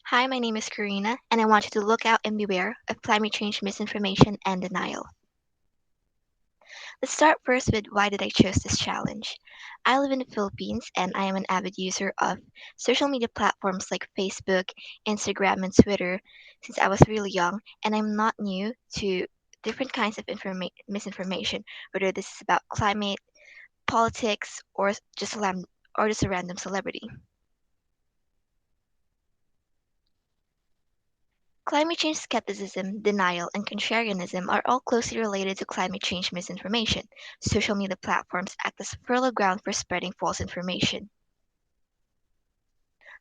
Hi, my name is Carina, and I want you to look out and beware of climate change misinformation and denial. Let's start first with why did I choose this challenge? I live in the Philippines and I am an avid user of social media platforms like Facebook, Instagram, and Twitter since I was really young, and I'm not new to different kinds of misinformation, whether this is about climate, politics, or just a random celebrity. Climate change skepticism, denial, and contrarianism are all closely related to climate change misinformation. Social media platforms act as fertile ground for spreading false information.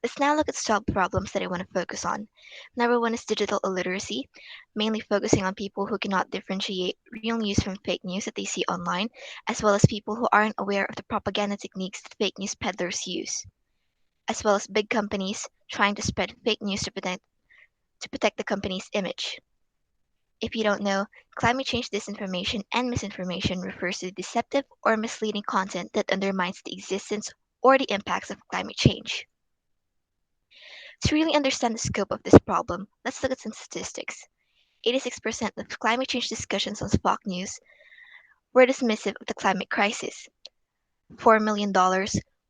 Let's now look at sub-problems that I want to focus on. Number one is digital illiteracy, mainly focusing on people who cannot differentiate real news from fake news that they see online, as well as people who aren't aware of the propaganda techniques that fake news peddlers use, as well as big companies trying to spread fake news to protect the company's image. If you don't know, climate change disinformation and misinformation refers to deceptive or misleading content that undermines the existence or the impacts of climate change. To really understand the scope of this problem, let's look at some statistics. 86% of climate change discussions on Fox News were dismissive of the climate crisis. $4 million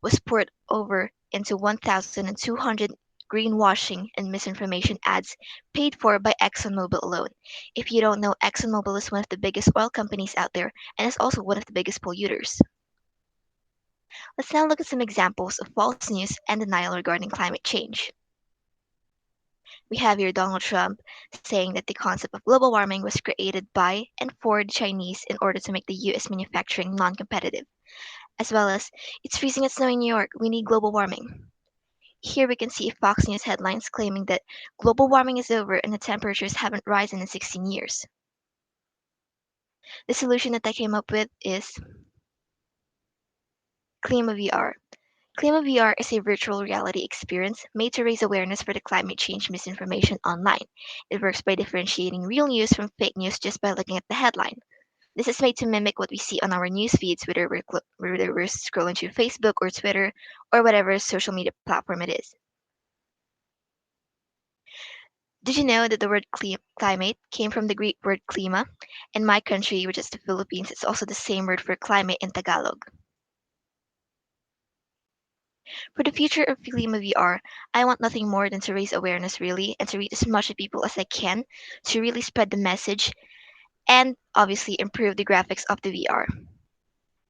was poured over into 1,200 greenwashing and misinformation ads paid for by ExxonMobil alone. If you don't know, ExxonMobil is one of the biggest oil companies out there and is also one of the biggest polluters. Let's now look at some examples of false news and denial regarding climate change. We have here Donald Trump saying that the concept of global warming was created by and for the Chinese in order to make the US manufacturing non competitive, as well as it's freezing and snowing in New York, we need global warming. Here we can see Fox News headlines claiming that global warming is over and the temperatures haven't risen in 16 years. The solution that I came up with is Klima VR. Klima VR is a virtual reality experience made to raise awareness for the climate change misinformation online. It works by differentiating real news from fake news just by looking at the headline. This is made to mimic what we see on our news feeds, whether we're scrolling through Facebook or Twitter or whatever social media platform it is. Did you know that the word climate came from the Greek word klima? In my country, which is the Philippines, it's also the same word for climate in Tagalog. For the future of Klima VR, I want nothing more than to raise awareness really and to reach as much people as I can to really spread the message and obviously improve the graphics of the VR.